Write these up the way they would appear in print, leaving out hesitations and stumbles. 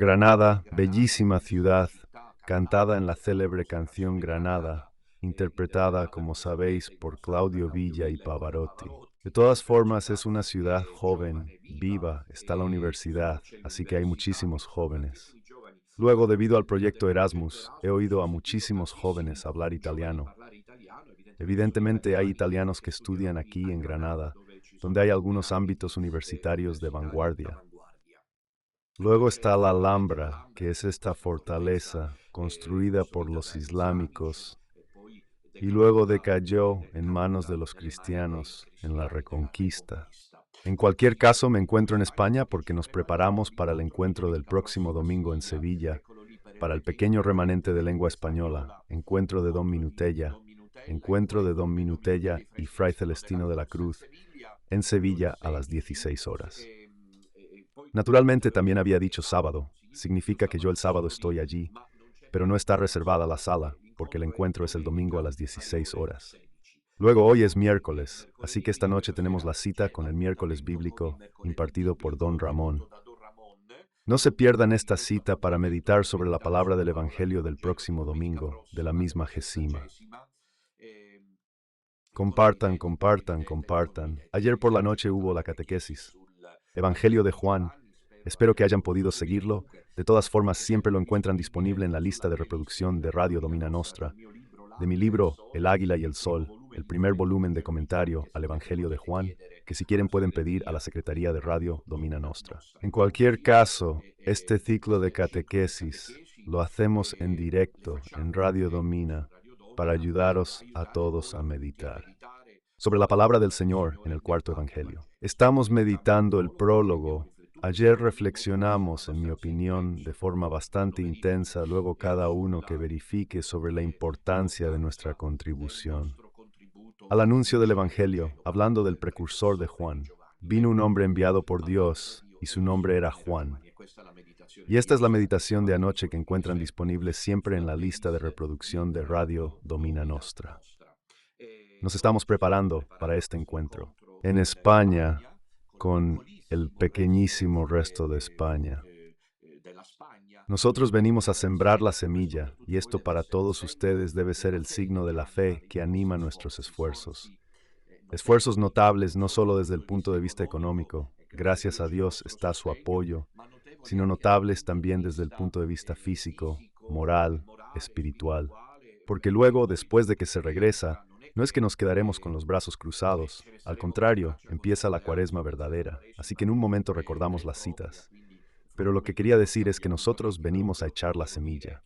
Granada, bellísima ciudad, cantada en la célebre canción Granada, interpretada, como sabéis, por Claudio Villa y Pavarotti. De todas formas, es una ciudad joven, viva, está la universidad, así que hay muchísimos jóvenes. Luego, debido al proyecto Erasmus, he oído a muchísimos jóvenes hablar italiano. Evidentemente hay italianos que estudian aquí en Granada, donde hay algunos ámbitos universitarios de vanguardia. Luego está la Alhambra, que es esta fortaleza construida por los islámicos y luego decayó en manos de los cristianos en la Reconquista. En cualquier caso, me encuentro en España porque nos preparamos para el encuentro del próximo domingo en Sevilla, para el pequeño remanente de lengua española, encuentro de Don Minutella y Fray Celestino de la Cruz, en Sevilla a las 16 horas. Naturalmente también había dicho sábado, significa que yo el sábado estoy allí, pero no está reservada la sala, porque el encuentro es el domingo a las 16 horas. Luego hoy es miércoles, así que esta noche tenemos la cita con el miércoles bíblico impartido por Don Ramón. No se pierdan esta cita para meditar sobre la palabra del Evangelio del próximo domingo, de la misma Gesima. Compartan, compartan, compartan. Ayer por la noche hubo la catequesis. Evangelio de Juan. Espero que hayan podido seguirlo. De todas formas, siempre lo encuentran disponible en la lista de reproducción de Radio Domina Nostra. De mi libro, El Águila y el Sol, el primer volumen de comentario al Evangelio de Juan, que si quieren pueden pedir a la Secretaría de Radio Domina Nostra. En cualquier caso, este ciclo de catequesis lo hacemos en directo en Radio Domina para ayudaros a todos a meditar sobre la palabra del Señor en el cuarto Evangelio. Estamos meditando el prólogo. Ayer reflexionamos, en mi opinión, de forma bastante intensa, luego cada uno que verifique sobre la importancia de nuestra contribución. Al anuncio del Evangelio, hablando del precursor de Juan, vino un hombre enviado por Dios, y su nombre era Juan. Y esta es la meditación de anoche que encuentran disponible siempre en la lista de reproducción de Radio Domina Nostra. Nos estamos preparando para este encuentro en España con el pequeñísimo resto de España. Nosotros venimos a sembrar la semilla y esto para todos ustedes debe ser el signo de la fe que anima nuestros esfuerzos. Esfuerzos notables no solo desde el punto de vista económico, gracias a Dios está su apoyo, sino notables también desde el punto de vista físico, moral, espiritual. Porque luego, después de que se regresa, no es que nos quedaremos con los brazos cruzados, al contrario, empieza la Cuaresma verdadera, así que en un momento recordamos las citas. Pero lo que quería decir es que nosotros venimos a echar la semilla.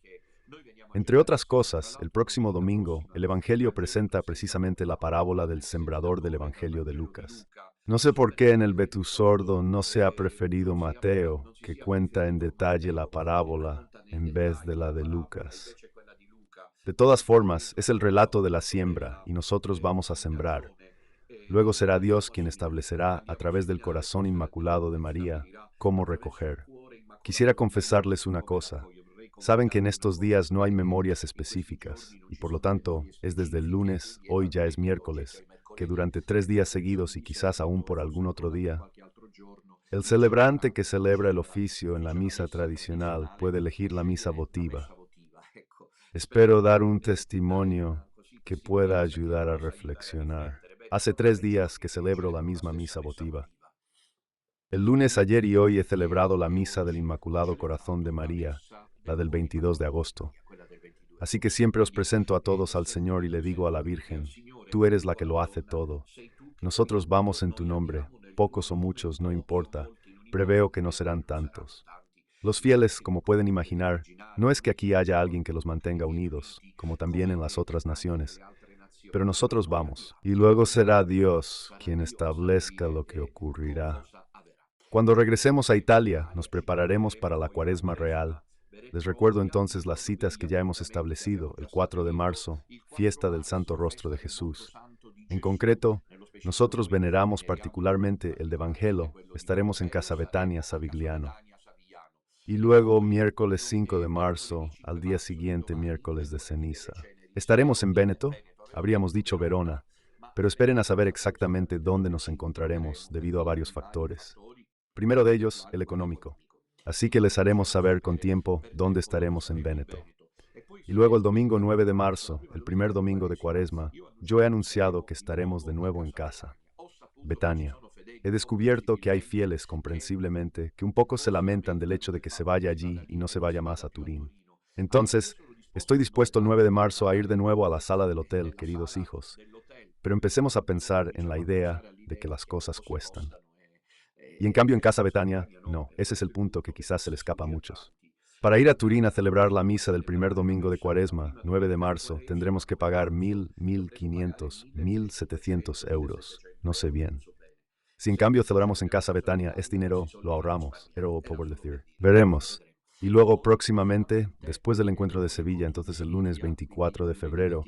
Entre otras cosas, el próximo domingo, el Evangelio presenta precisamente la parábola del sembrador del Evangelio de Lucas. No sé por qué en el Vetus Sordo no se ha preferido Mateo, que cuenta en detalle la parábola, en vez de la de Lucas. De todas formas, es el relato de la siembra, y nosotros vamos a sembrar. Luego será Dios quien establecerá, a través del corazón inmaculado de María, cómo recoger. Quisiera confesarles una cosa. Saben que en estos días no hay memorias específicas, y por lo tanto, es desde el lunes, hoy ya es miércoles, que durante 3 días seguidos y quizás aún por algún otro día, el celebrante que celebra el oficio en la misa tradicional puede elegir la misa votiva. Espero dar un testimonio que pueda ayudar a reflexionar. Hace 3 días que celebro la misma misa votiva. El lunes, ayer y hoy he celebrado la misa del Inmaculado Corazón de María, la del 22 de agosto. Así que siempre os presento a todos al Señor y le digo a la Virgen, tú eres la que lo hace todo. Nosotros vamos en tu nombre, pocos o muchos, no importa, preveo que no serán tantos. Los fieles, como pueden imaginar, no es que aquí haya alguien que los mantenga unidos, como también en las otras naciones, pero nosotros vamos, y luego será Dios quien establezca lo que ocurrirá. Cuando regresemos a Italia, nos prepararemos para la Cuaresma real. Les recuerdo entonces las citas que ya hemos establecido, el 4 de marzo, fiesta del Santo Rostro de Jesús. En concreto, nosotros veneramos particularmente el de Vangelo, estaremos en Casa Betania, Savigliano. Y luego, miércoles 5 de marzo, al día siguiente, miércoles de ceniza. Estaremos en Véneto, habríamos dicho Verona, pero esperen a saber exactamente dónde nos encontraremos debido a varios factores. Primero de ellos, el económico. Así que les haremos saber con tiempo dónde estaremos en Véneto. Y luego el domingo 9 de marzo, el primer domingo de Cuaresma, yo he anunciado que estaremos de nuevo en casa. Betania. He descubierto que hay fieles, comprensiblemente, que un poco se lamentan del hecho de que se vaya allí y no se vaya más a Turín. Entonces, estoy dispuesto el 9 de marzo a ir de nuevo a la sala del hotel, queridos hijos, pero empecemos a pensar en la idea de que las cosas cuestan. Y en cambio en casa Betania, no, ese es el punto que quizás se le escapa a muchos. Para ir a Turín a celebrar la misa del primer domingo de Cuaresma, 9 de marzo, tendremos que pagar 1.500, 1.700 euros. No sé bien. Si en cambio celebramos en casa Betania, este dinero lo ahorramos, era por decir. Veremos. Y luego próximamente, después del encuentro de Sevilla, entonces el lunes 24 de febrero,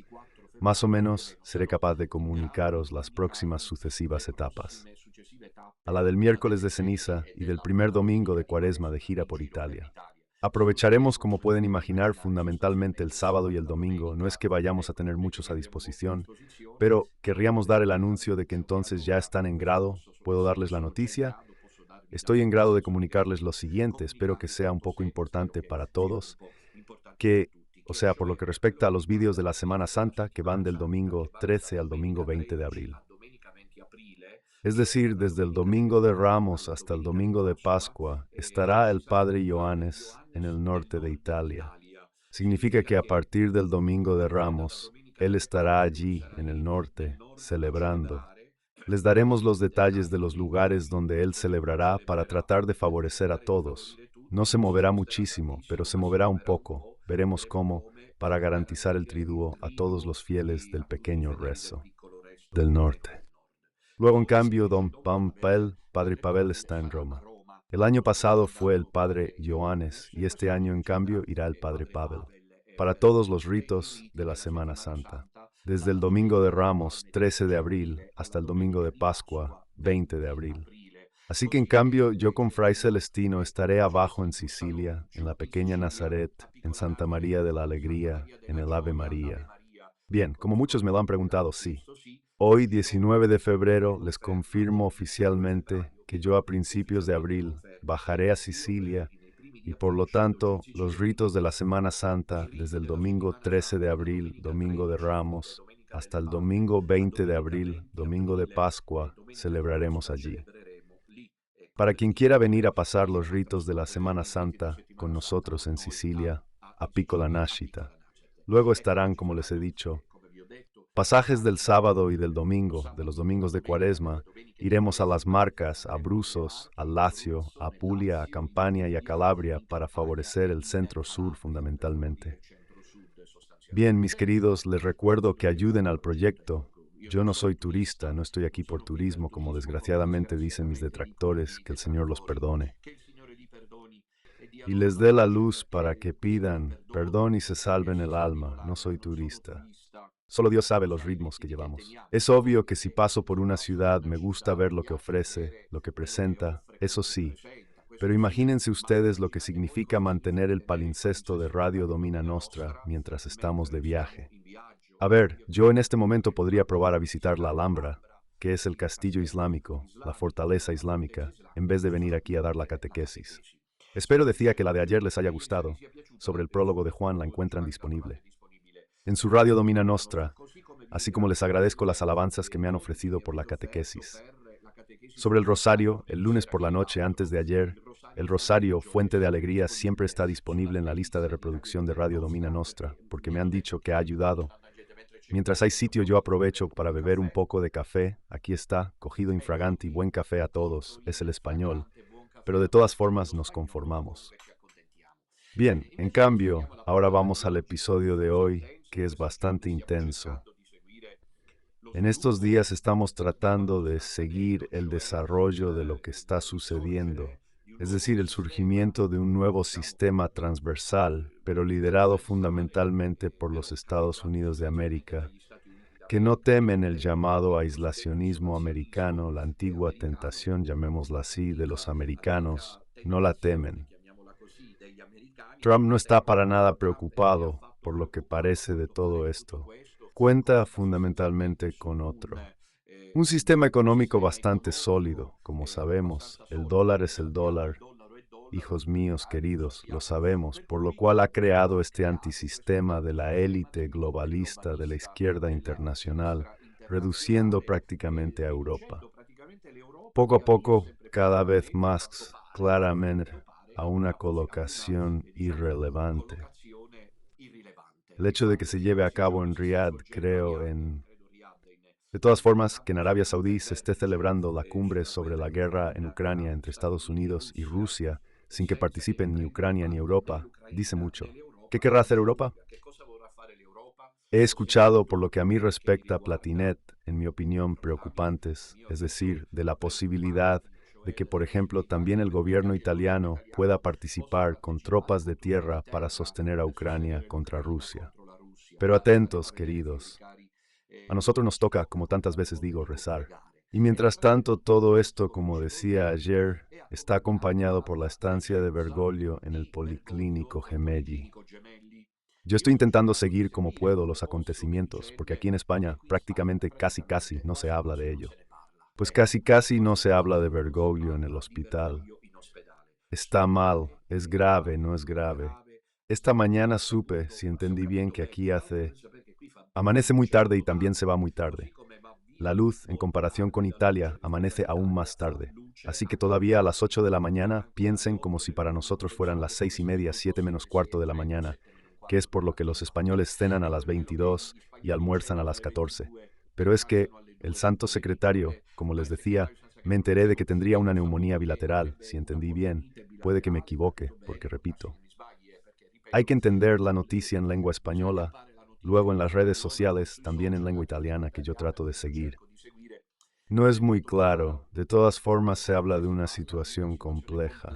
más o menos seré capaz de comunicaros las próximas sucesivas etapas. A la del miércoles de ceniza y del primer domingo de Cuaresma de gira por Italia. Aprovecharemos, como pueden imaginar, fundamentalmente el sábado y el domingo. No es que vayamos a tener muchos a disposición, pero querríamos dar el anuncio de que entonces ya están en grado. ¿Puedo darles la noticia? Estoy en grado de comunicarles lo siguiente, espero que sea un poco importante para todos, que, o sea, por lo que respecta a los vídeos de la Semana Santa, que van del domingo 13 al domingo 20 de abril. Es decir, desde el domingo de Ramos hasta el domingo de Pascua, estará el padre Ioannes en el norte de Italia. Significa que a partir del domingo de Ramos, él estará allí, en el norte, celebrando. Les daremos los detalles de los lugares donde él celebrará para tratar de favorecer a todos. No se moverá muchísimo, pero se moverá un poco. Veremos cómo, para garantizar el triduo a todos los fieles del pequeño rezo del norte. Luego, en cambio, don padre Pavel, está en Roma. El año pasado fue el padre Ioannes y este año, en cambio, irá el padre Pavel para todos los ritos de la Semana Santa, desde el domingo de Ramos, 13 de abril, hasta el domingo de Pascua, 20 de abril. Así que, en cambio, yo con Fray Celestino estaré abajo en Sicilia, en la pequeña Nazaret, en Santa María de la Alegría, en el Ave María. Bien, como muchos me lo han preguntado, sí. Hoy, 19 de febrero, les confirmo oficialmente que yo a principios de abril bajaré a Sicilia y por lo tanto los ritos de la Semana Santa desde el domingo 13 de abril, domingo de Ramos, hasta el domingo 20 de abril, domingo de Pascua, celebraremos allí. Para quien quiera venir a pasar los ritos de la Semana Santa con nosotros en Sicilia, a Piccola Nascita. Luego estarán, como les he dicho, pasajes del sábado y del domingo, de los domingos de Cuaresma. Iremos a Las Marcas, a Brusos, a Lacio, a Apulia, a Campania y a Calabria para favorecer el centro-sur fundamentalmente. Bien, mis queridos, les recuerdo que ayuden al proyecto. Yo no soy turista, no estoy aquí por turismo, como desgraciadamente dicen mis detractores, que el Señor los perdone. Y les dé la luz para que pidan perdón y se salven el alma. No soy turista. Solo Dios sabe los ritmos que llevamos. Es obvio que si paso por una ciudad me gusta ver lo que ofrece, lo que presenta, eso sí. Pero imagínense ustedes lo que significa mantener el palincesto de Radio Domina Nostra mientras estamos de viaje. A ver, yo en este momento podría probar a visitar la Alhambra, que es el castillo islámico, la fortaleza islámica, en vez de venir aquí a dar la catequesis. Espero, decía, que la de ayer les haya gustado. Sobre el prólogo de Juan la encuentran disponible en su Radio Domina Nostra, así como les agradezco las alabanzas que me han ofrecido por la catequesis. Sobre el rosario, el lunes por la noche antes de ayer, el rosario, fuente de alegría, siempre está disponible en la lista de reproducción de Radio Domina Nostra, porque me han dicho que ha ayudado. Mientras hay sitio, yo aprovecho para beber un poco de café. Aquí está, cogido infraganti, buen café a todos, es el español, pero de todas formas nos conformamos. Bien, en cambio, ahora vamos al episodio de hoy, que es bastante intenso. En estos días estamos tratando de seguir el desarrollo de lo que está sucediendo, es decir, el surgimiento de un nuevo sistema transversal, pero liderado fundamentalmente por los Estados Unidos de América, que no temen el llamado aislacionismo americano, la antigua tentación, llamémosla así, de los americanos, no la temen. Trump no está para nada preocupado por lo que parece de todo esto. Cuenta fundamentalmente con otro. Un sistema económico bastante sólido, como sabemos. El dólar es el dólar. hijos míos queridos, lo sabemos, por lo cual ha creado este antisistema de la élite globalista de la izquierda internacional, reduciendo prácticamente a Europa. Poco a poco, cada vez más claramente, a una colocación irrelevante. El hecho de que se lleve a cabo en Riad, creo, de todas formas, que en Arabia Saudí se esté celebrando la cumbre sobre la guerra en Ucrania entre Estados Unidos y Rusia, sin que participen ni Ucrania ni Europa, dice mucho. ¿Qué querrá hacer Europa? He escuchado, por lo que a mí respecta, Platinet, en mi opinión, preocupantes, es decir, de la posibilidad de que, por ejemplo, también el gobierno italiano pueda participar con tropas de tierra para sostener a Ucrania contra Rusia. Pero atentos, queridos. A nosotros nos toca, como tantas veces digo, rezar. Y mientras tanto, todo esto, como decía ayer, está acompañado por la estancia de Bergoglio en el Policlínico Gemelli. Yo estoy intentando seguir como puedo los acontecimientos, porque aquí en España prácticamente casi no se habla de ello. Pues casi no se habla de Bergoglio en el hospital. Está mal, es grave, no es grave. Esta mañana supe, si entendí bien, que aquí amanece muy tarde y también se va muy tarde. La luz, en comparación con Italia, amanece aún más tarde. Así que todavía a las 8 de la mañana piensen como si para nosotros fueran las 6:30, 7 menos cuarto de la mañana, que es por lo que los españoles cenan a las 22 y almuerzan a las 14. Pero es que el santo secretario, como les decía, me enteré de que tendría una neumonía bilateral, si entendí bien. Puede que me equivoque, porque repito. Hay que entender la noticia en lengua española, luego en las redes sociales, también en lengua italiana, que yo trato de seguir. No es muy claro, de todas formas se habla de una situación compleja.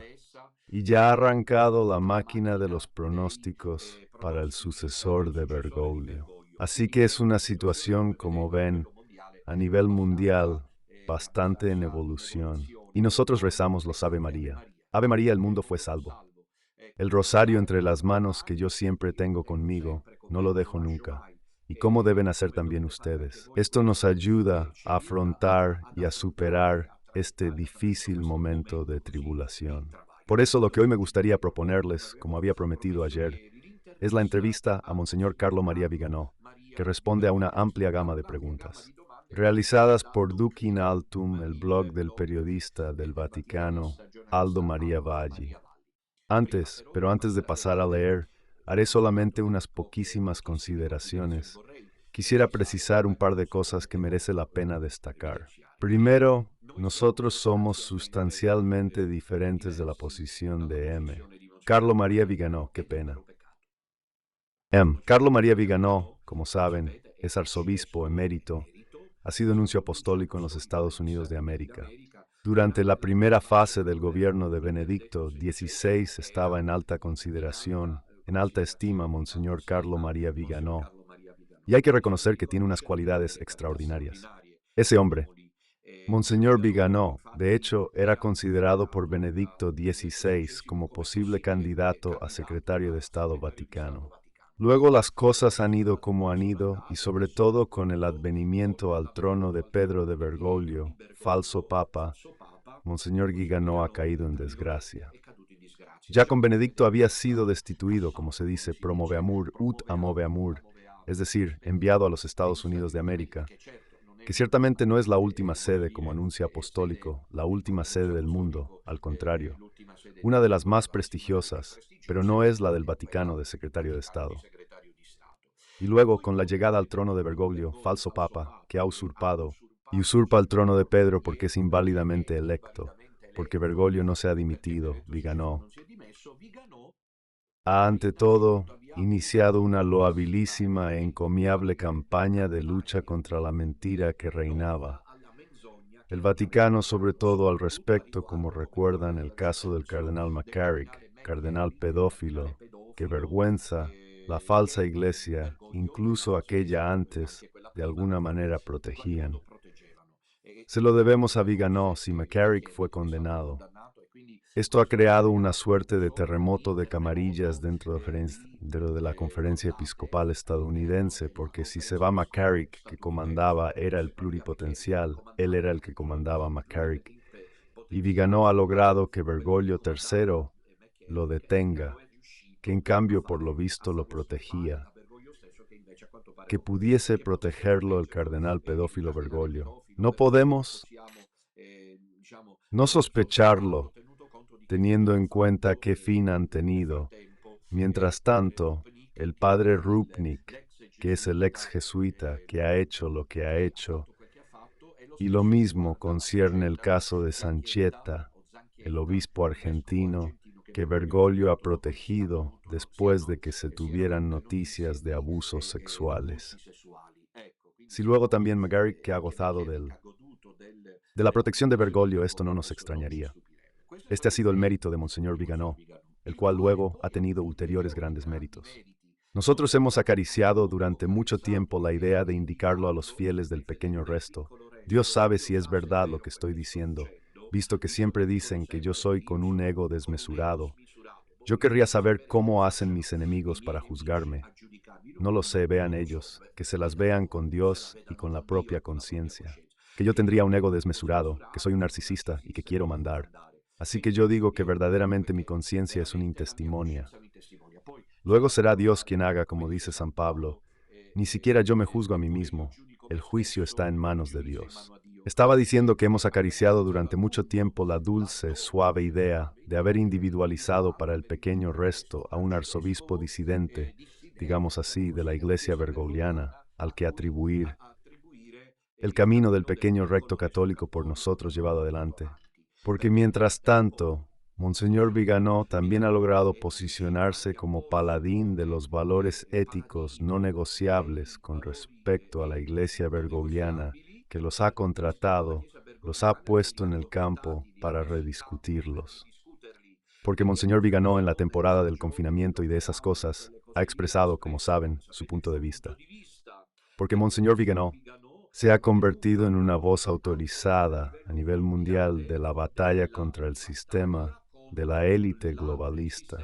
Y ya ha arrancado la máquina de los pronósticos para el sucesor de Bergoglio. Así que es una situación, como ven, a nivel mundial, bastante en evolución. Y nosotros rezamos los Ave María. Ave María, el mundo fue salvo. El rosario entre las manos que yo siempre tengo conmigo, no lo dejo nunca. Y cómo deben hacer también ustedes. Esto nos ayuda a afrontar y a superar este difícil momento de tribulación. Por eso lo que hoy me gustaría proponerles, como había prometido ayer, es la entrevista a Monseñor Carlo María Viganò, que responde a una amplia gama de preguntas. Realizadas por Duc in Altum, el blog del periodista del Vaticano, Aldo María Valli. Pero antes de pasar a leer, haré solamente unas poquísimas consideraciones. Quisiera precisar un par de cosas que merece la pena destacar. Primero, nosotros somos sustancialmente diferentes de la posición de M. Carlo María Viganò, qué pena. Carlo María Viganò, como saben, es arzobispo emérito, ha sido nuncio apostólico en los Estados Unidos de América. Durante la primera fase del gobierno de Benedicto XVI estaba en alta consideración, en alta estima Monseñor Carlo María Viganò, y hay que reconocer que tiene unas cualidades extraordinarias. Ese hombre, Monseñor Viganò, de hecho, era considerado por Benedicto XVI como posible candidato a secretario de Estado Vaticano. Luego las cosas han ido como han ido, y sobre todo con el advenimiento al trono de Pedro de Bergoglio, falso papa, Monseñor Viganò ha caído en desgracia. Ya con Benedicto había sido destituido, como se dice, promoveamur ut amoveamur, es decir, enviado a los Estados Unidos de América, que ciertamente no es la última sede como anuncio apostólico, la última sede del mundo, al contrario, una de las más prestigiosas, pero no es la del Vaticano de secretario de Estado. Y luego, con la llegada al trono de Bergoglio, falso papa, que ha usurpado, y usurpa el trono de Pedro porque es inválidamente electo, porque Bergoglio no se ha dimitido, Viganò, ha ante todo iniciado una loabilísima e encomiable campaña de lucha contra la mentira que reinaba. El Vaticano, sobre todo al respecto, como recuerdan el caso del cardenal McCarrick, cardenal pedófilo, que vergüenza, la falsa iglesia, incluso aquella antes, de alguna manera protegían. Se lo debemos a Viganò si McCarrick fue condenado. Esto ha creado una suerte de terremoto de camarillas dentro de la conferencia episcopal estadounidense, porque si se va McCarrick, que comandaba, era el pluripotencial, él era el que comandaba McCarrick, y Viganò ha logrado que Bergoglio III lo detenga, que en cambio por lo visto lo protegía, que pudiese protegerlo el cardenal pedófilo Bergoglio. No podemos no sospecharlo, teniendo en cuenta qué fin han tenido. Mientras tanto, el padre Rupnik, que es el ex jesuita que ha hecho lo que ha hecho, y lo mismo concierne el caso de Sanchietta, el obispo argentino, que Bergoglio ha protegido después de que se tuvieran noticias de abusos sexuales. Si luego también McGarrick, que ha gozado de la protección de Bergoglio, esto no nos extrañaría. Este ha sido el mérito de Monseñor Viganò, el cual luego ha tenido ulteriores grandes méritos. Nosotros hemos acariciado durante mucho tiempo la idea de indicarlo a los fieles del pequeño resto. Dios sabe si es verdad lo que estoy diciendo, visto que siempre dicen que yo soy con un ego desmesurado. Yo querría saber cómo hacen mis enemigos para juzgarme. No lo sé, vean ellos, que se las vean con Dios y con la propia conciencia. Que yo tendría un ego desmesurado, que soy un narcisista y que quiero mandar. Así que yo digo que verdaderamente mi conciencia es una intestimonia. Luego será Dios quien haga como dice San Pablo. Ni siquiera yo me juzgo a mí mismo. El juicio está en manos de Dios. Estaba diciendo que hemos acariciado durante mucho tiempo la dulce, suave idea de haber individualizado para el pequeño resto a un arzobispo disidente, digamos así, de la iglesia bergogliana, al que atribuir el camino del pequeño recto católico por nosotros llevado adelante. Porque mientras tanto, Monseñor Viganò también ha logrado posicionarse como paladín de los valores éticos no negociables con respecto a la iglesia bergogliana, que los ha contratado, los ha puesto en el campo para rediscutirlos. Porque Monseñor Viganò en la temporada del confinamiento y de esas cosas ha expresado, como saben, su punto de vista. Porque Monseñor Viganò se ha convertido en una voz autorizada a nivel mundial de la batalla contra el sistema de la élite globalista.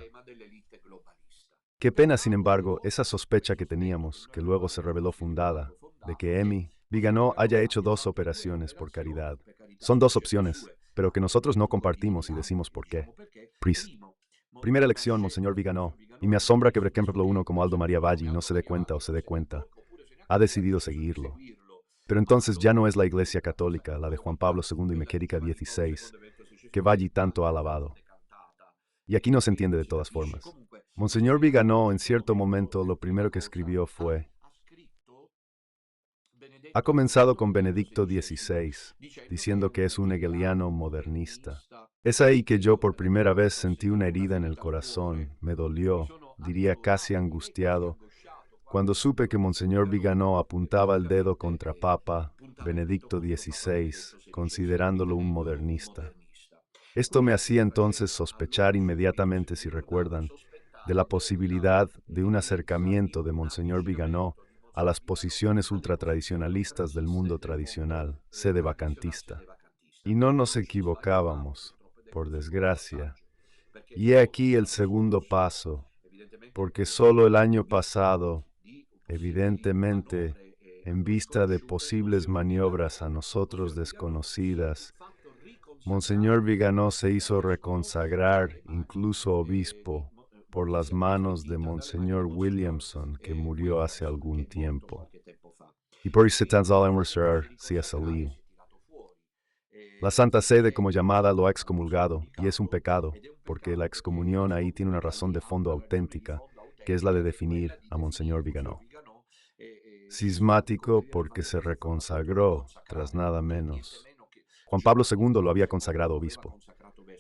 Qué pena, sin embargo, esa sospecha que teníamos, que luego se reveló fundada, de que Emi Viganò haya hecho 2 operaciones por caridad. Son 2 opciones, pero que nosotros no compartimos y decimos por qué. Priest. Primera elección, Monseñor Viganò, y me asombra que, por ejemplo, uno como Aldo María Valli no se dé cuenta o se dé cuenta. Ha decidido seguirlo. Pero entonces ya no es la Iglesia Católica, la de Juan Pablo II y Mequédica XVI, que Valli tanto ha alabado. Y aquí no se entiende de todas formas. Monseñor Viganò en cierto momento lo primero que escribió fue: ha comenzado con Benedicto XVI, diciendo que es un hegeliano modernista. Es ahí que yo por primera vez sentí una herida en el corazón, me dolió, diría casi angustiado, cuando supe que Monseñor Viganò apuntaba el dedo contra Papa Benedicto XVI, considerándolo un modernista. Esto me hacía entonces sospechar inmediatamente, si recuerdan, de la posibilidad de un acercamiento de Monseñor Viganò a las posiciones ultratradicionalistas del mundo tradicional, sede vacantista. Y no nos equivocábamos, por desgracia. Y he aquí el segundo paso, porque solo el año pasado, evidentemente, en vista de posibles maniobras a nosotros desconocidas, Monseñor Viganò se hizo reconsagrar, incluso obispo, por las manos de Monseñor Williamson, que murió hace algún tiempo. Y por eso C.S. Lee. La Santa Sede, como llamada, lo ha excomulgado, y es un pecado, porque la excomunión ahí tiene una razón de fondo auténtica, que es la de definir a Monseñor Viganò. Cismático porque se reconsagró, tras nada menos. Juan Pablo II lo había consagrado obispo.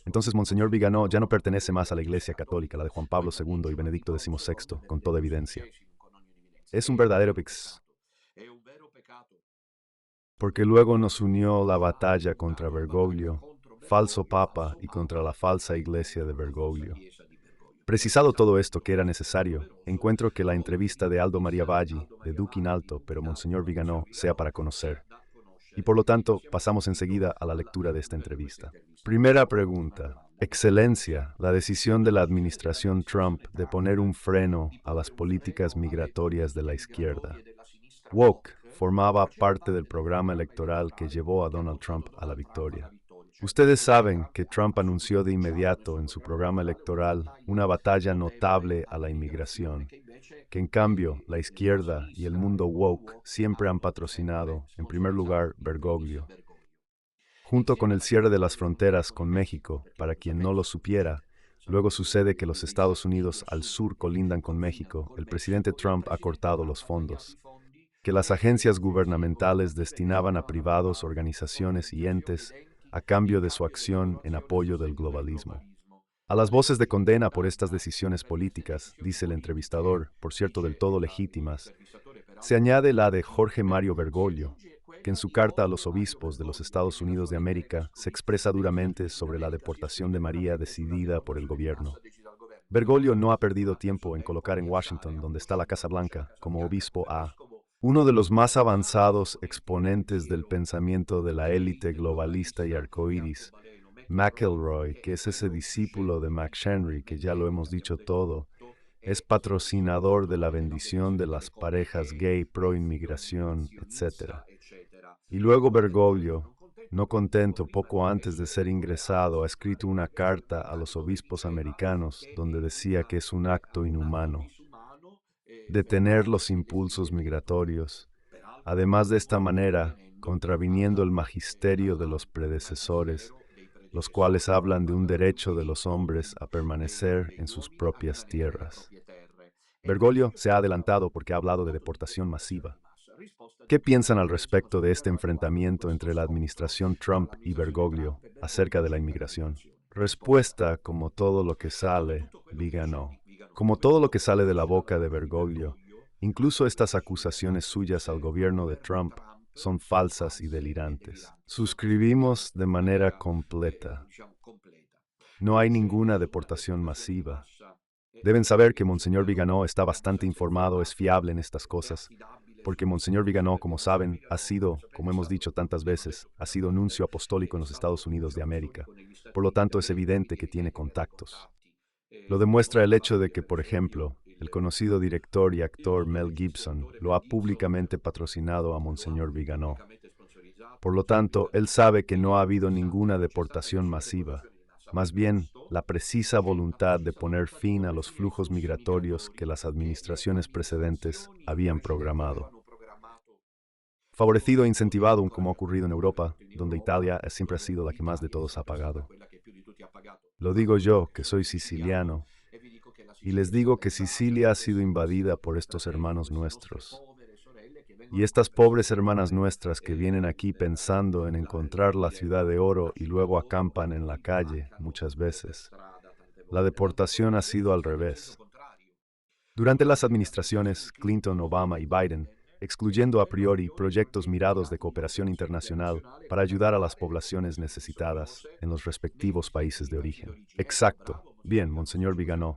Entonces Monseñor Viganò ya no pertenece más a la Iglesia Católica, la de Juan Pablo II y Benedicto XVI, con toda evidencia. Es un verdadero pecado, porque luego nos unió la batalla contra Bergoglio, falso papa, y contra la falsa iglesia de Bergoglio. Precisado todo esto que era necesario, encuentro que la entrevista de Aldo María Valli, de Duque in Alto, pero Monseñor Viganò, sea para conocer. Y por lo tanto, pasamos enseguida a la lectura de esta entrevista. Primera pregunta. Excelencia, la decisión de la administración Trump de poner un freno a las políticas migratorias de la izquierda. Woke formaba parte del programa electoral que llevó a Donald Trump a la victoria. Ustedes saben que Trump anunció de inmediato en su programa electoral una batalla notable a la inmigración, que en cambio la izquierda y el mundo woke siempre han patrocinado, en primer lugar, Bergoglio. Junto con el cierre de las fronteras con México, para quien no lo supiera, luego sucede que los Estados Unidos al sur colindan con México, el presidente Trump ha cortado los fondos que las agencias gubernamentales destinaban a privados, organizaciones y entes a cambio de su acción en apoyo del globalismo. A las voces de condena por estas decisiones políticas, dice el entrevistador, por cierto del todo legítimas, se añade la de Jorge Mario Bergoglio, que en su carta a los obispos de los Estados Unidos de América se expresa duramente sobre la deportación de María decidida por el gobierno. Bergoglio no ha perdido tiempo en colocar en Washington, donde está la Casa Blanca, como obispo a uno de los más avanzados exponentes del pensamiento de la élite globalista y arcoíris, McElroy, que es ese discípulo de McHenry, que ya lo hemos dicho todo, es patrocinador de la bendición de las parejas gay pro inmigración, etc. Y luego Bergoglio, no contento, poco antes de ser ingresado, ha escrito una carta a los obispos americanos donde decía que es un acto inhumano detener los impulsos migratorios, además de esta manera, contraviniendo el magisterio de los predecesores, los cuales hablan de un derecho de los hombres a permanecer en sus propias tierras. Bergoglio se ha adelantado porque ha hablado de deportación masiva. ¿Qué piensan al respecto de este enfrentamiento entre la administración Trump y Bergoglio acerca de la inmigración? Respuesta, como todo lo que sale, diga no. Como todo lo que sale de la boca de Bergoglio, incluso estas acusaciones suyas al gobierno de Trump son falsas y delirantes. Suscribimos de manera completa. No hay ninguna deportación masiva. Deben saber que Monseñor Viganò está bastante informado, es fiable en estas cosas, porque Monseñor Viganò, como saben, ha sido, como hemos dicho tantas veces, ha sido nuncio apostólico en los Estados Unidos de América. Por lo tanto, es evidente que tiene contactos. Lo demuestra el hecho de que, por ejemplo, el conocido director y actor Mel Gibson lo ha públicamente patrocinado a Monseñor Viganò. Por lo tanto, él sabe que no ha habido ninguna deportación masiva, más bien la precisa voluntad de poner fin a los flujos migratorios que las administraciones precedentes habían programado. Favorecido e incentivado, como ha ocurrido en Europa, donde Italia siempre ha sido la que más de todos ha pagado. Lo digo yo, que soy siciliano, y les digo que Sicilia ha sido invadida por estos hermanos nuestros. Y estas pobres hermanas nuestras que vienen aquí pensando en encontrar la ciudad de oro y luego acampan en la calle muchas veces. La deportación ha sido al revés. Durante las administraciones Clinton, Obama y Biden, excluyendo a priori proyectos mirados de cooperación internacional para ayudar a las poblaciones necesitadas en los respectivos países de origen. Exacto. Bien, Monseñor Viganò.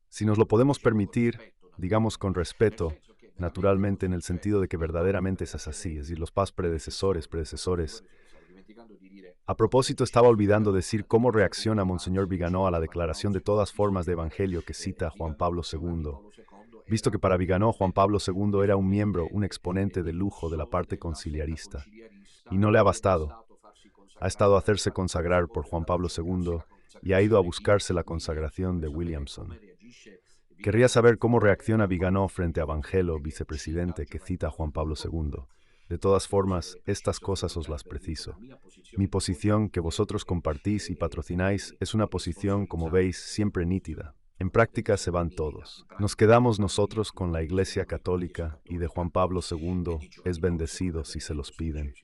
Si nos lo podemos permitir, digamos con respeto, naturalmente en el sentido de que verdaderamente es así, es decir, los predecesores. A propósito, estaba olvidando decir cómo reacciona Monseñor Viganò a la declaración de todas formas de evangelio que cita Juan Pablo II, visto que para Viganò Juan Pablo II era un miembro, un exponente de lujo de la parte conciliarista, y no le ha bastado. Ha estado a hacerse consagrar por Juan Pablo II y ha ido a buscarse la consagración de Williamson. Querría saber cómo reacciona Viganò frente a Vangelo, vicepresidente, que cita a Juan Pablo II. De todas formas, estas cosas os las preciso. Mi posición, que vosotros compartís y patrocináis, es una posición, como veis, siempre nítida. En práctica se van todos. Nos quedamos nosotros con la Iglesia Católica y de Juan Pablo II es bendecido si se los piden.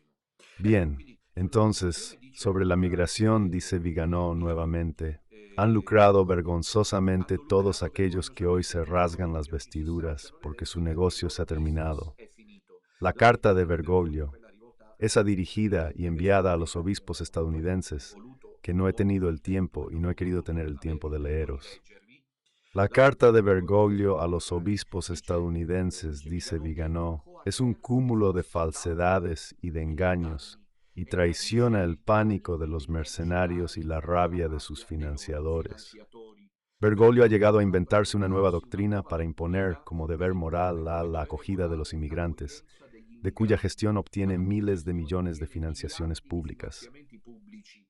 Bien, entonces, sobre la migración, dice Viganò nuevamente, han lucrado vergonzosamente todos aquellos que hoy se rasgan las vestiduras porque su negocio se ha terminado. La carta de Bergoglio, esa dirigida y enviada a los obispos estadounidenses, que no he tenido el tiempo y no he querido tener el tiempo de leeros. La carta de Bergoglio a los obispos estadounidenses, dice Viganò, es un cúmulo de falsedades y de engaños, y traiciona el pánico de los mercenarios y la rabia de sus financiadores. Bergoglio ha llegado a inventarse una nueva doctrina para imponer como deber moral la acogida de los inmigrantes, de cuya gestión obtiene miles de millones de financiaciones públicas,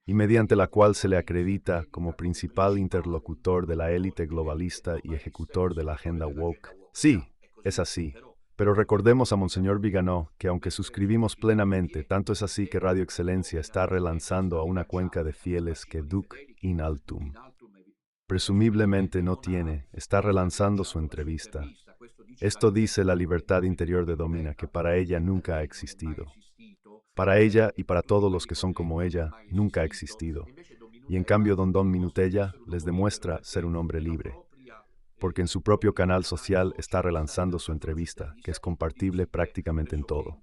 y mediante la cual se le acredita como principal interlocutor de la élite globalista y ejecutor de la agenda woke. Sí, es así. Pero recordemos a Monseñor Viganó que aunque suscribimos plenamente, tanto es así que Radio Excelencia está relanzando a una cuenca de fieles que Duc in altum presumiblemente no tiene, está relanzando su entrevista. Esto dice la libertad interior de Domina, que para ella nunca ha existido. Para ella y para todos los que son como ella, nunca ha existido. Y en cambio Don Minutella les demuestra ser un hombre libre, porque en su propio canal social está relanzando su entrevista, que es compartible prácticamente en todo.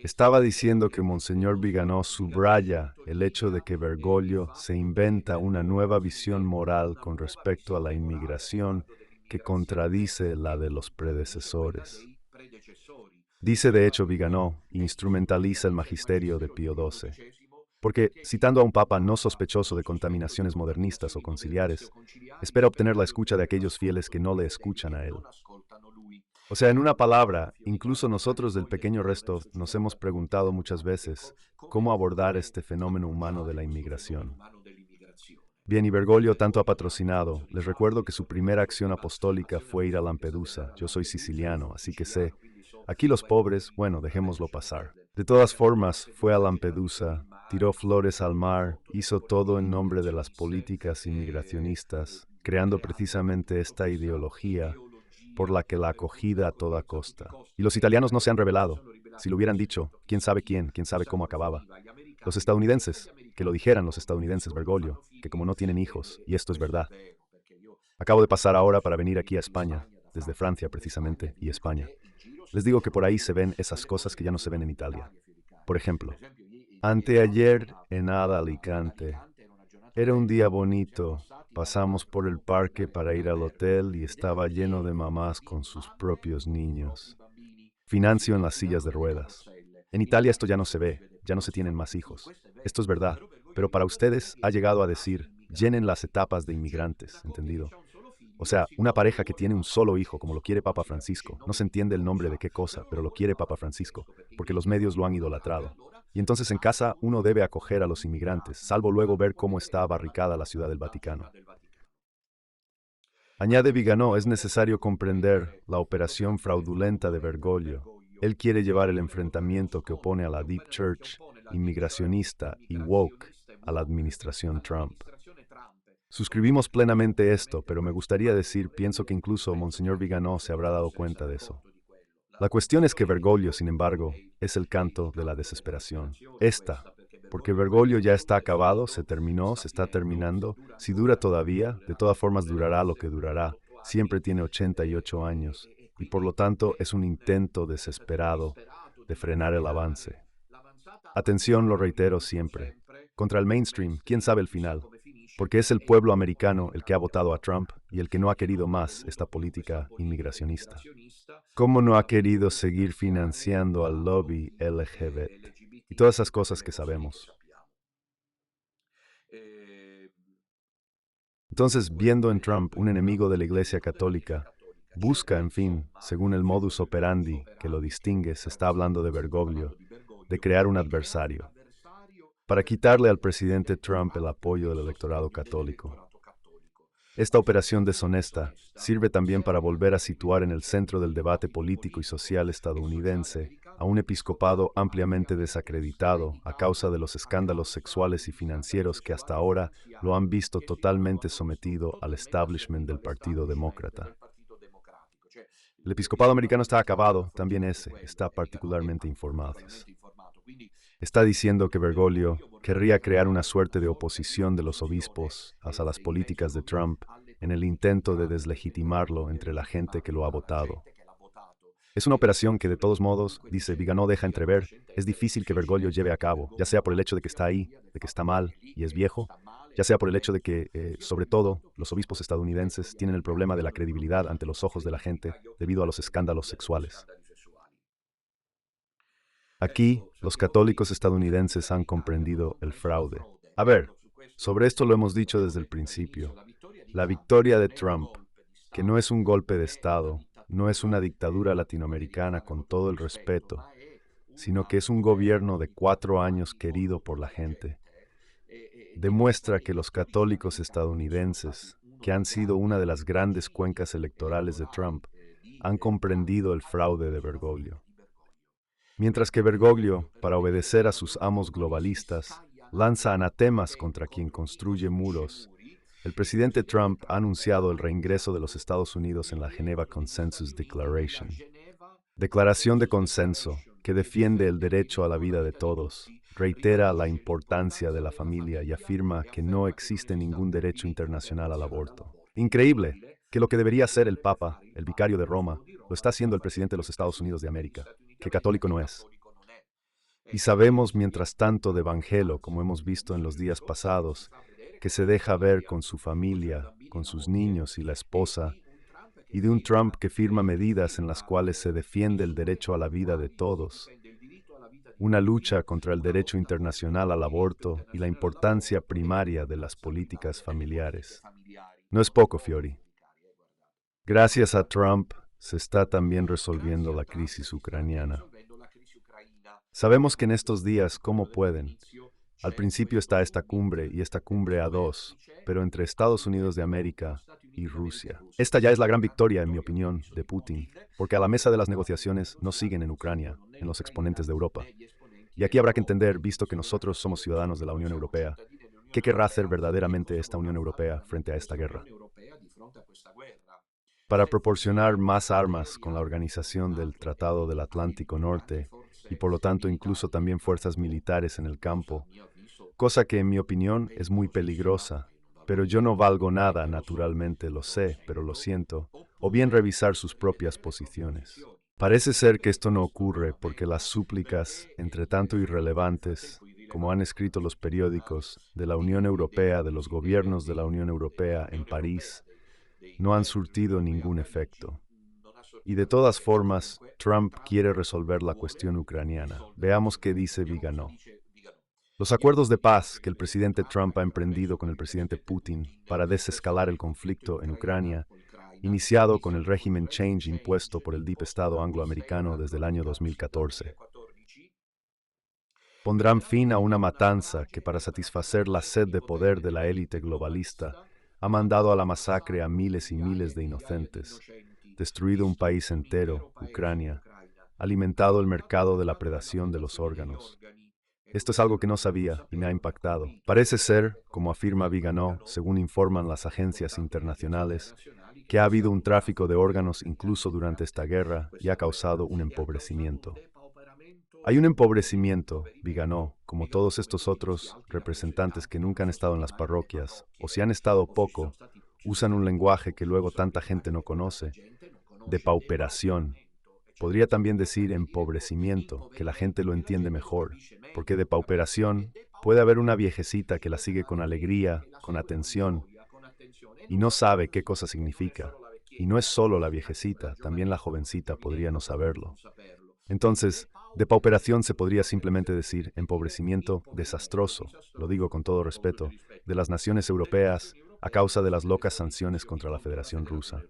Estaba diciendo que Monseñor Viganó subraya el hecho de que Bergoglio se inventa una nueva visión moral con respecto a la inmigración que contradice la de los predecesores. Dice de hecho Viganó, instrumentaliza el magisterio de Pío XII, porque, citando a un papa no sospechoso de contaminaciones modernistas o conciliares, espera obtener la escucha de aquellos fieles que no le escuchan a él. O sea, en una palabra, incluso nosotros del pequeño resto nos hemos preguntado muchas veces cómo abordar este fenómeno humano de la inmigración. Bien, y Bergoglio tanto ha patrocinado. Les recuerdo que su primera acción apostólica fue ir a Lampedusa. Yo soy siciliano, así que sé. Aquí los pobres, bueno, dejémoslo pasar. De todas formas, fue a Lampedusa, tiró flores al mar, hizo todo en nombre de las políticas inmigracionistas, creando precisamente esta ideología por la que la acogida a toda costa. Y los italianos no se han rebelado. Si lo hubieran dicho, quién sabe cómo acababa. Los estadounidenses, que lo dijeran los estadounidenses Bergoglio, que como no tienen hijos, y esto es verdad. Acabo de pasar ahora para venir aquí a España, desde Francia precisamente, y España. Les digo que por ahí se ven esas cosas que ya no se ven en Italia. Por ejemplo, anteayer en Alicante. Era un día bonito. Pasamos por el parque para ir al hotel y estaba lleno de mamás con sus propios niños. Financio en las sillas de ruedas. En Italia esto ya no se ve, ya no se tienen más hijos. Esto es verdad, pero para ustedes ha llegado a decir, llenen las etapas de inmigrantes, ¿entendido? O sea, una pareja que tiene un solo hijo, como lo quiere Papa Francisco, no se entiende el nombre de qué cosa, pero lo quiere Papa Francisco, porque los medios lo han idolatrado. Y entonces en casa uno debe acoger a los inmigrantes, salvo luego ver cómo está abarricada la Ciudad del Vaticano. Añade Viganó, es necesario comprender la operación fraudulenta de Bergoglio. Él quiere llevar el enfrentamiento que opone a la Deep Church, inmigracionista y woke, a la administración Trump. Suscribimos plenamente esto, pero me gustaría decir, pienso que incluso Monseñor Viganó se habrá dado cuenta de eso. La cuestión es que Bergoglio, sin embargo, es el canto de la desesperación. Porque Bergoglio ya está acabado, se terminó, se está terminando. Si dura todavía, de todas formas durará lo que durará. Siempre tiene 88 años y por lo tanto es un intento desesperado de frenar el avance. Atención, lo reitero siempre. Contra el mainstream, ¿quién sabe el final? Porque es el pueblo americano el que ha votado a Trump y el que no ha querido más esta política inmigracionista. ¿Cómo no ha querido seguir financiando al lobby LGBT? Y todas esas cosas que sabemos. Entonces, viendo en Trump un enemigo de la Iglesia Católica, busca, en fin, según el modus operandi que lo distingue, se está hablando de Bergoglio, de crear un adversario, para quitarle al presidente Trump el apoyo del electorado católico. Esta operación deshonesta sirve también para volver a situar en el centro del debate político y social estadounidense a un episcopado ampliamente desacreditado a causa de los escándalos sexuales y financieros que hasta ahora lo han visto totalmente sometido al establishment del Partido Demócrata. El episcopado americano está acabado, también ese está particularmente informado. Está diciendo que Bergoglio querría crear una suerte de oposición de los obispos hacia las políticas de Trump en el intento de deslegitimarlo entre la gente que lo ha votado. Es una operación que de todos modos, dice Viganó, deja entrever, es difícil que Bergoglio lleve a cabo, ya sea por el hecho de que está ahí, de que está mal y es viejo, ya sea por el hecho de que, sobre todo, los obispos estadounidenses tienen el problema de la credibilidad ante los ojos de la gente debido a los escándalos sexuales. Aquí, los católicos estadounidenses han comprendido el fraude. A ver, sobre esto lo hemos dicho desde el principio. La victoria de Trump, que no es un golpe de Estado, no es una dictadura latinoamericana con todo el respeto, sino que es un gobierno de 4 años querido por la gente. Demuestra que los católicos estadounidenses, que han sido una de las grandes cuencas electorales de Trump, han comprendido el fraude de Bergoglio. Mientras que Bergoglio, para obedecer a sus amos globalistas, lanza anatemas contra quien construye muros, el presidente Trump ha anunciado el reingreso de los Estados Unidos en la Geneva Consensus Declaration. Declaración de consenso que defiende el derecho a la vida de todos, reitera la importancia de la familia y afirma que no existe ningún derecho internacional al aborto. Increíble que lo que debería ser el Papa, el vicario de Roma, lo está haciendo el presidente de los Estados Unidos de América, que católico no es. Y sabemos, mientras tanto, de Vangelo, como hemos visto en los días pasados, que se deja ver con su familia, con sus niños y la esposa, y de un Trump que firma medidas en las cuales se defiende el derecho a la vida de todos, una lucha contra el derecho internacional al aborto y la importancia primaria de las políticas familiares. No es poco, Fiori. Gracias a Trump se está también resolviendo la crisis ucraniana. Sabemos que en estos días, ¿cómo pueden? Al principio está esta cumbre y esta cumbre a dos, pero entre Estados Unidos de América y Rusia. Esta ya es la gran victoria, en mi opinión, de Putin, porque a la mesa de las negociaciones no siguen en Ucrania, en los exponentes de Europa. Y aquí habrá que entender, visto que nosotros somos ciudadanos de la Unión Europea, ¿qué querrá hacer verdaderamente esta Unión Europea frente a esta guerra? Para proporcionar más armas con la organización del Tratado del Atlántico Norte y por lo tanto incluso también fuerzas militares en el campo, cosa que en mi opinión es muy peligrosa, pero yo no valgo nada, naturalmente lo sé, pero lo siento, o bien revisar sus propias posiciones. Parece ser que esto no ocurre porque las súplicas, entre tanto irrelevantes, como han escrito los periódicos, de la Unión Europea, de los gobiernos de la Unión Europea en París, no han surtido ningún efecto. Y de todas formas, Trump quiere resolver la cuestión ucraniana. Veamos qué dice Viganò. Los acuerdos de paz que el presidente Trump ha emprendido con el presidente Putin para desescalar el conflicto en Ucrania, iniciado con el régimen Change impuesto por el Deep Estado angloamericano desde el año 2014. Pondrán fin a una matanza que, para satisfacer la sed de poder de la élite globalista, ha mandado a la masacre a miles y miles de inocentes, destruido un país entero, Ucrania, alimentado el mercado de la predación de los órganos. Esto es algo que no sabía y me ha impactado. Parece ser, como afirma Viganò, según informan las agencias internacionales, que ha habido un tráfico de órganos incluso durante esta guerra y ha causado un empobrecimiento. Hay un empobrecimiento, Viganò, como todos estos otros representantes que nunca han estado en las parroquias, o si han estado poco, usan un lenguaje que luego tanta gente no conoce, de pauperación. Podría también decir empobrecimiento, que la gente lo entiende mejor, porque de pauperación puede haber una viejecita que la sigue con alegría, con atención, y no sabe qué cosa significa. Y no es solo la viejecita, también la jovencita podría no saberlo. Entonces, de pauperación se podría simplemente decir empobrecimiento desastroso, lo digo con todo respeto, de las naciones europeas a causa de las locas sanciones contra la Federación Rusa.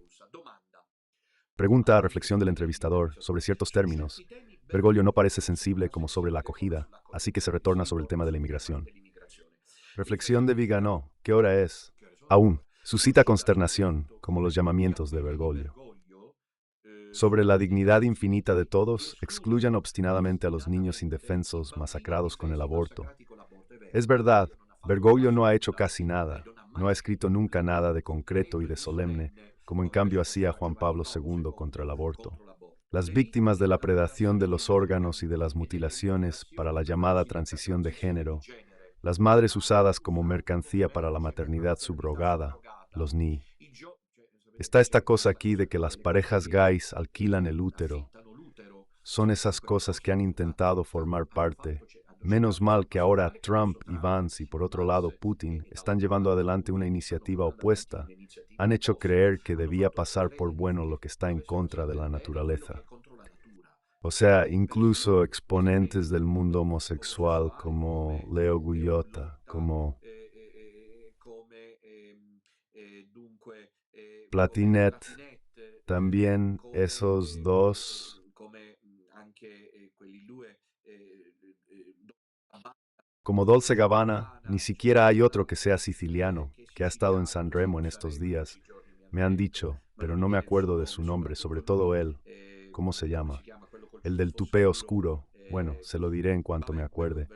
Pregunta a reflexión del entrevistador sobre ciertos términos. Bergoglio no parece sensible como sobre la acogida, así que se retorna sobre el tema de la inmigración. Reflexión de Viganò. ¿Qué hora es? Aún. Suscita consternación, como los llamamientos de Bergoglio. Sobre la dignidad infinita de todos, excluyan obstinadamente a los niños indefensos masacrados con el aborto. Es verdad, Bergoglio no ha hecho casi nada, no ha escrito nunca nada de concreto y de solemne, como en cambio hacía Juan Pablo II contra el aborto. Las víctimas de la predación de los órganos y de las mutilaciones para la llamada transición de género, las madres usadas como mercancía para la maternidad subrogada, los NI. Está esta cosa aquí de que las parejas gays alquilan el útero. Son esas cosas que han intentado formar parte. Menos mal que ahora Trump y Vance y por otro lado Putin están llevando adelante una iniciativa opuesta. Han hecho creer que debía pasar por bueno lo que está en contra de la naturaleza. O sea, incluso exponentes del mundo homosexual como Leo Guyota, como Platinet, también esos dos, como Dolce Gabbana, ni siquiera hay otro que sea siciliano, que ha estado en San Remo en estos días. Me han dicho, pero no me acuerdo de su nombre, sobre todo él. ¿Cómo se llama? El del tupé oscuro. Bueno, se lo diré en cuanto me acuerde.